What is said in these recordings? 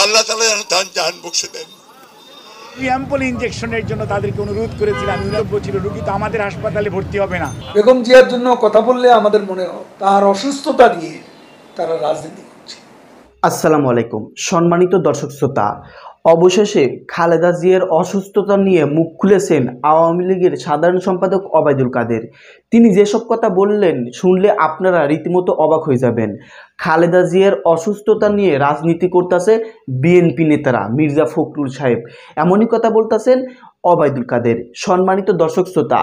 আল্লাহ তাআলা যেন তার জান বখশে দেন। অ্যাম্পল ইনজেকশনের জন্য তাদেরকে অনুরোধ করেছিলাম, বিলম্ব ছিল, রোগী তো আমাদের হাসপাতালে ভর্তি হবে না। বেগম জিয়ার জন্য কথা বললে আমাদের মনে হয় তার অসুস্থতা নিয়ে তারা রাজনীতি করছে। আসসালামু আলাইকুম সম্মানিত দর্শক শ্রোতা, অবশেষে খালেদা জিয়ার অসুস্থতা নিয়ে মুখ খুলেছেন আওয়ামী লীগের সাধারণ সম্পাদক ওবায়দুল কাদের। তিনি যেসব কথা বললেন শুনলে আপনারা রীতিমতো অবাক হয়ে যাবেন। খালেদা জিয়ার অসুস্থতা নিয়ে রাজনীতি করতেছে বিএনপি নেতারা, মির্জা ফখরুল সাহেব এমনই কথা বলতেছেন ওবায়দুল কাদের। সম্মানিত দর্শক শ্রোতা,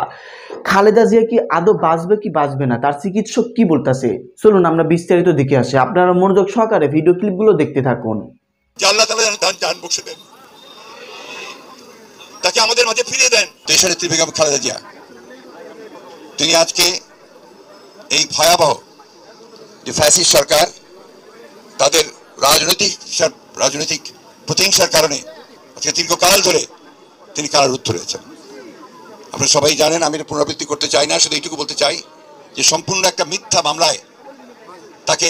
খালেদা জিয়া কি আদৌ বাঁচবে কি বাঁচবে না, তার চিকিৎসক কি বলতেছে, চলুন আমরা বিস্তারিত দেখে আসি। আপনারা মনোযোগ সহকারে ভিডিও ক্লিপগুলো দেখতে থাকুন। আল্লাহ তাআলা যেন তার জান বখশে দেন, তাকে আমাদের মাঝে ফিরিয়ে দেন। দেশনেত্রী বেগম খালেদা জিয়া তিনি আজকে এই ভয়াবহ যে ফ্যাসিস্ট সরকার তাদের রাজনৈতিক প্রতিহিংসার কারণে আজকে দীর্ঘকাল ধরে তিনি কারারুদ্ধ রয়েছেন। আপনারা সবাই জানেন, আমি পুনরাবৃত্তি করতে চাই না, শুধু এইটুকু বলতে চাই যে সম্পূর্ণ একটা মিথ্যা মামলায় তাকে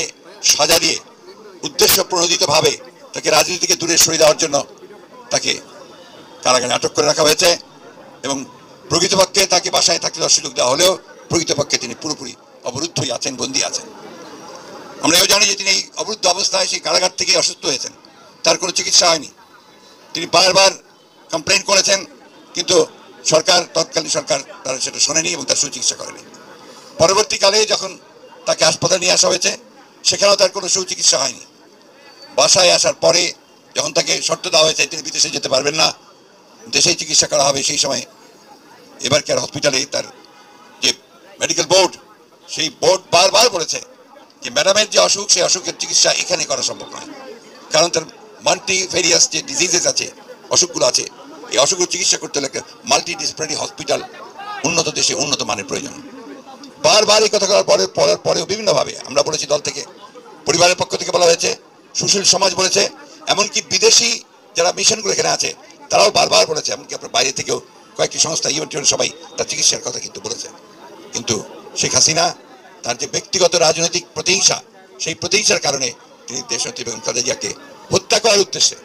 সাজা দিয়ে উদ্দেশ্য প্রণোদিতভাবে তাকে রাজনীতি থেকে দূরে সরিয়ে দেওয়ার জন্য তাকে কারাগারে আটক করে রাখা হয়েছে এবং প্রকৃতপক্ষে তাকে বাসায় থাকতে দেওয়ার সুযোগ দেওয়া হলেও প্রকৃতপক্ষে তিনি পুরোপুরি অবরুদ্ধই আছেন, বন্দী আছেন। আমরা এও জানি যে তিনি এই অবরুদ্ধ অবস্থায় সেই কারাগার থেকে অসুস্থ হয়েছেন, তার কোনো চিকিৎসা হয়নি। তিনি বারবার কমপ্লেন করেছেন, কিন্তু তৎকালীন সরকার তারা সেটা শোনেনি এবং তার সুচিকিৎসা করেনি। পরবর্তীকালে যখন তাকে হাসপাতালে নিয়ে আসা হয়েছে সেখানেও তার কোনো সুচিকিৎসা হয়নি। বাসায় আসার পরে যখন তাকে শর্ত দেওয়া হয়েছে তিনি বিদেশে যেতে পারবেন না, দেশেই চিকিৎসা করা হবে, সেই সময় এবার কেয়ার হসপিটালে তার যে মেডিকেল বোর্ড, সেই বোর্ড বারবার বলেছে যে ম্যাডামের যে অসুখ সেই অসুখের চিকিৎসা এখানে করা সম্ভব নয়, কারণ তার মাল্টিভেরিয়াস যে ডিজিজেস আছে, অসুখগুলো আছে, এই অসুখগুলো চিকিৎসা করতে হলে মাল্টি ডিসিপ্লিনারি হসপিটাল উন্নত দেশে উন্নত মানের প্রয়োজন। বারবার এই কথা বলার পরেও বিভিন্নভাবে আমরা বলেছি, দল থেকে, পরিবারের পক্ষ থেকে বলা হয়েছে, সুশীল সমাজ বলেছে, এমনকি বিদেশি যারা মিশনগুলো এখানে আছে তারাও বারবার বলেছে, এমনকি আপনার বাইরে থেকেও কয়েকটি সংস্থা ইউএন সবাই তার চিকিৎসার কথা কিন্তু বলেছে। কিন্তু শেখ হাসিনা তার যে ব্যক্তিগত রাজনৈতিক প্রতিহিংসা, সেই প্রতিহিংসার কারণে তিনি দেশনেত্রী বেগম খালেদা জিয়াকে হত্যা করার উদ্দেশ্যে,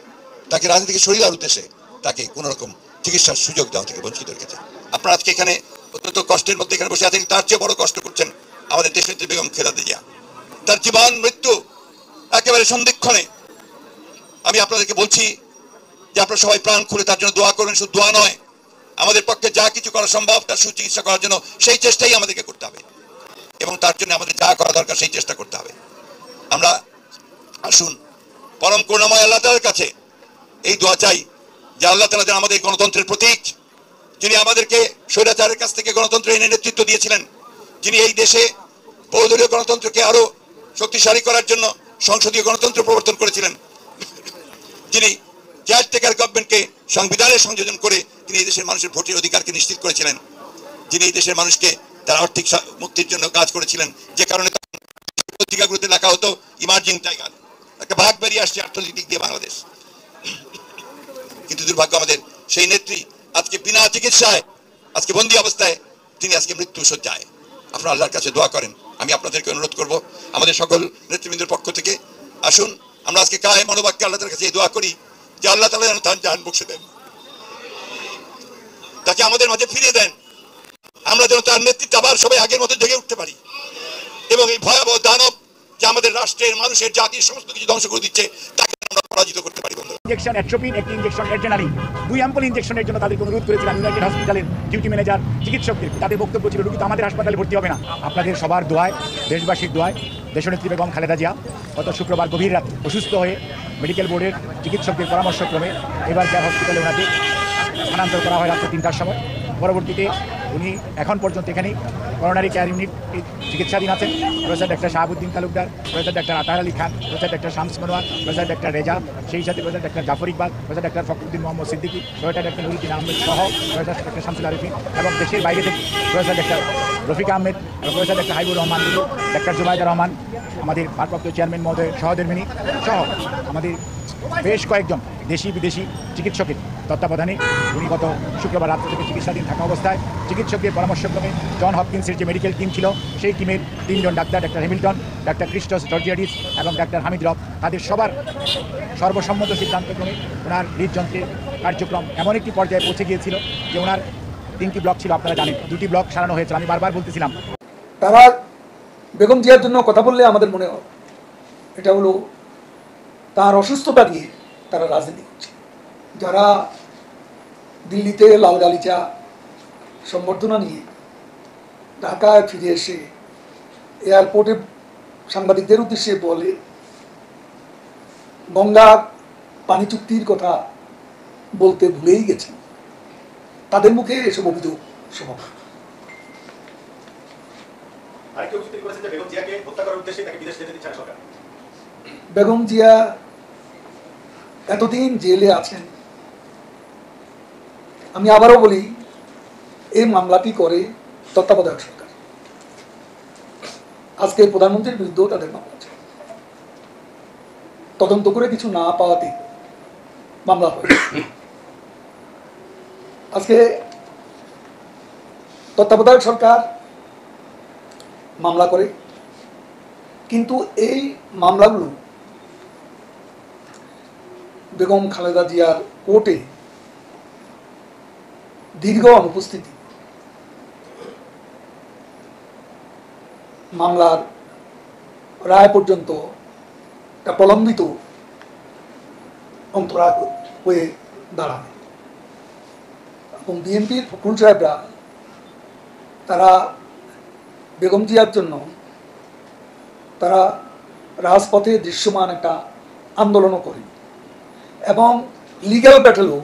তাকে রাজনীতি থেকে সরিয়ে দেওয়ার উদ্দেশ্যে তাকে কোনো রকম চিকিৎসার সুযোগ দেওয়া থেকে বঞ্চিত রেখেছে। আপনারা আজকে এখানে অত্যন্ত কষ্টের মধ্যে এখানে বসে আছেন, তার চেয়ে বড় কষ্ট করছেন আমাদের দেশনেত্রী বেগম খালেদা জিয়া। তার জীবন মৃত্যু একেবারে সন্ধিক্ষণে। আমি আপনাদেরকে বলছি যে আপনারা সবাই প্রাণ খুলে তার জন্য দোয়া করবেন। শুধু দোয়া নয়, আমাদের পক্ষে যা কিছু করা সম্ভব তার সুচিকিৎসা করার জন্য সেই চেষ্টাই আমাদেরকে করতে হবে এবং তার জন্য আমাদের যা করা দরকার সেই চেষ্টা করতে হবে। আমরা আসুন পরম করুণাময় আল্লাহ তাআলার কাছে এই দোয়া চাই যে আল্লাহ তাআলা যেন আমাদের গণতন্ত্রের প্রতীক, যিনি আমাদেরকে স্বৈরাচারের কাছ থেকে গণতন্ত্র এনে নেতৃত্ব দিয়েছিলেন, যিনি এই দেশে বহুদলীয় গণতন্ত্রকে আরো শক্তিশালী করার জন্য সংসদীয় গণতন্ত্র প্রবর্তন করেছিলেন, যিনি কেয়ারটেকার গভর্নমেন্টকে সংবিধানের সংযোজন করে তিনি এই দেশের মানুষের ভোটের অধিকারকে নিশ্চিত করেছিলেন, যিনি এই দেশের মানুষকে তার আর্থিক মুক্তির জন্য কাজ করেছিলেন, যে কারণে পত্রিকাগুলোতে লেখা হতো ইমার্জিং টাইগার, একটা ভাগ বেরিয়ে আসছে অর্থনৈতিক দিক দিয়ে বাংলাদেশ। কিন্তু দুর্ভাগ্য আমাদের সেই নেত্রী আজকে বিনা চিকিৎসায়, আজকে বন্দী অবস্থায় তিনি আজকে মৃত্যু শয্যায়। আপনারা আল্লাহর কাছে দোয়া করেন। আমি আপনাদেরকে অনুরোধ করব আমাদের সকল নেতৃবৃন্দের পক্ষ থেকে, আসুন আমরা আজকে কায়ে মনোবাক্যে আল্লাহ তাআলার কাছে দোয়া করি যে আল্লাহ তাআলা যেন তার জান বখশে দেন, তাকে আমাদের মাঝে ফিরিয়ে দেন, আমরা যেন তার নেতৃত্বে আবার সবাই আগের মতো জেগে উঠতে পারি এবং এই ভয়াবহ দানব যে আমাদের রাষ্ট্রের, মানুষের, জাতির সমস্ত কিছু ধ্বংস করে দিচ্ছে তাকে আমরা পরাজিত করতে পারি। ইনজেকশন অ্যাট্রোপিন, একটি ইনজেকশন অ্যাড্রেনালিন, 2 অ্যাম্পল ইনজেকশনের জন্য তাদেরকে অনুরোধ করেছিলাম। ইউনাইটেড হসপিটালের ডিউটি ম্যানেজার, চিকিৎসকদের তাদের বক্তব্য ছিল, রোগী তো আমাদের হাসপাতালে ভর্তি হবে না। আপনাদের সবার দোয়ায়, দেশবাসীর দোয়ায় দেশনেত্রী বেগম খালেদা জিয়া গত শুক্রবার গভীর রাতে অসুস্থ হয়ে মেডিকেল বোর্ডের চিকিৎসকদের পরামর্শক্রমে এবার কেয়ার হসপিটালে ওনাকে স্থানান্তর করা হয় রাত্রে 3টার সময়। পরবর্তীতে উনি এখন পর্যন্ত এখানেই করোনারি কেয়ার ইউনিট চিকিৎসাধীন আছেন। Professor doctor Shahabuddin Talukdar, professor doctor Atar Ali Khan, professor doctor Shams Monowar, professor doctor Reza, সেই সাথে professor doctor Zafar Iqbal, professor doctor Fakhruddin Mohammad Siddiqui, professor doctor Nuruddin Ahmed সহ প্রফেসর ডাক্তার শামসুল আরিফিন এবং দেশের বাইরে থেকে প্রফেসর ডাক্তার রফিক আহমেদ এবং professor doctor Haibur Rahman, doctor Zubaida Rahman, আমাদের ভারপ্রাপ্ত চেয়ারম্যান মহোদয় সহধর্মিনী সহ আমাদের বেশ কয়েকজন দেশি বিদেশি চিকিৎসকের তত্ত্বাবধানে উনি গত শুক্রবার রাত থেকে চিকিৎসাধীন থাকা অবস্থায় চিকিৎসকদের পরামর্শক্রমে জন হপকিন্সের যে মেডিকেল টিম ছিল সেই টিমের 3 জন doctor, doctor Hamilton, doctor Christos Georgiadis এবং ডাক্তার হামিদ রব, তাদের সবার সর্বসম্মত সিদ্ধান্তক্রমে ওনার হৃদযন্ত্রের কার্যক্রম এমন একটি পর্যায়ে পৌঁছে গিয়েছিল যে ওনার 3টি ব্লক ছিল, আপনারা জানেন, 2টি ব্লক সারানো হয়েছিল। আমি বারবার বলতেছিলাম, তারা বেগম জিয়ার জন্য কথা বললে আমাদের মনে হয় এটা হলো তার অসুস্থতা দিয়ে তারা রাজনীতি করছে। যারা দিল্লিতে লাল গালিচা সম্বর্ধনা নিয়ে ঢাকায় ফিরে এসে এয়ারপোর্টে সাংবাদিকদের উদ্দেশ্যে বলে গঙ্গা পানি চুক্তির কথা বলতে ভুলেই গেছেন, তাদের মুখে এসব অভিযোগ শোভা। বেগম জিয়া এতদিন জেলে আছেন। আমি আবারও বলি, এই মামলাটি করে তত্ত্বাবধায়ক সরকার। আজকে প্রধানমন্ত্রীর বিরুদ্ধেও তাদের মামলা আছে, তদন্ত করে কিছু না পাওয়াতে মামলা হয়েছে। আজকে তত্ত্বাবধায়ক সরকার মামলা করে, কিন্তু এই মামলাগুলো বেগম খালেদা জিয়ার কোর্টে দীর্ঘ অনুপস্থিতি, মামলার রায় পর্যন্ত একটা প্রলম্বিত অন্তরায় হয়ে দাঁড়ায়। এবং বিএনপির ফখরুল সাহেবরা তারা বেগম জিয়ার জন্য তারা রাজপথে দৃশ্যমান একটা আন্দোলনও করে এবং লিগ্যাল ব্যাটেলও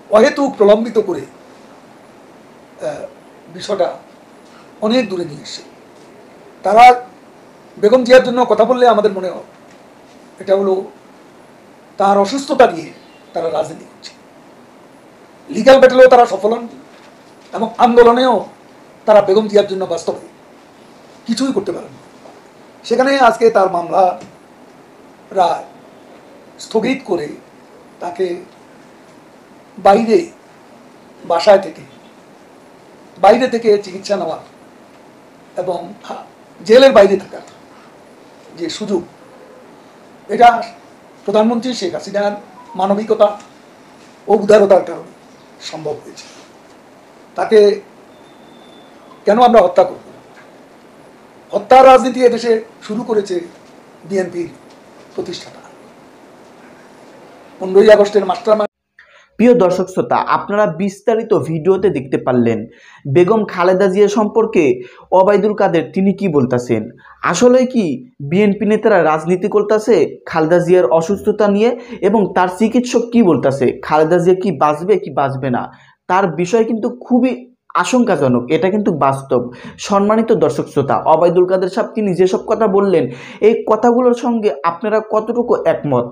অহেতুক প্রলম্বিত করে বিষয়টা অনেক দূরে নিয়ে এসে তারা বেগম জিয়ার জন্য কথা বললে আমাদের মনে হয় এটা হলো তার অসুস্থতা নিয়ে তারা রাজনীতি করছে। লিগ্যাল ব্যাটেলেও তারা সফল হন এবং আন্দোলনেও তারা বেগম জিয়ার জন্য বাস্তবে কিছুই করতে পারেন। সেখানে আজকে তার মামলা রায় স্থগিত করে তাকে বাইরে বাসায় থেকে বাইরে থেকে চিকিৎসা নেওয়া এবং জেলের বাইরে থাকার যে সুযোগ, এটা প্রধানমন্ত্রী শেখ হাসিনার মানবিকতা ও উদারতার কারণে সম্ভব হয়েছে। তাকে কেন আমরা হত্যা করব? হত্যার রাজনীতি এদেশে শুরু করেছে বিএনপির প্রতিষ্ঠাতা। 15ই আগস্টের মাস্টারমাইন্ড। প্রিয় দর্শক শ্রোতা, আপনারা বিস্তারিত ভিডিওতে দেখতে পারলেন বেগম খালেদা জিয়া সম্পর্কে ওবায়দুল কাদের তিনি কি বলতেছেন। আসলে কি বিএনপি নেতারা রাজনীতি করতেছে খালেদা জিয়ার অসুস্থতা নিয়ে, এবং তার চিকিৎসক কি বলতেছে খালেদা জিয়া কি বাঁচবে কি বাঁচবে না, তার বিষয় কিন্তু খুবই আশঙ্কাজনক, এটা কিন্তু বাস্তব। সম্মানিত দর্শক শ্রোতা, ওবায়দুল কাদের সাহেব তিনি যেসব কথা বললেন, এই কথাগুলোর সঙ্গে আপনারা কতটুকু একমত?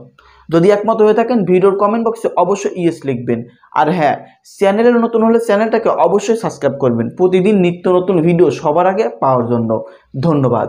যদি একমত হয়ে থাকেন ভিডিওর কমেন্ট বক্সে অবশ্যই ইয়েস লিখবেন। আর হ্যাঁ, চ্যানেলে নতুন হলে চ্যানেলটাকে অবশ্যই সাবস্ক্রাইব করবেন প্রতিদিন নিত্য নতুন ভিডিও সবার আগে পাওয়ার জন্য। ধন্যবাদ।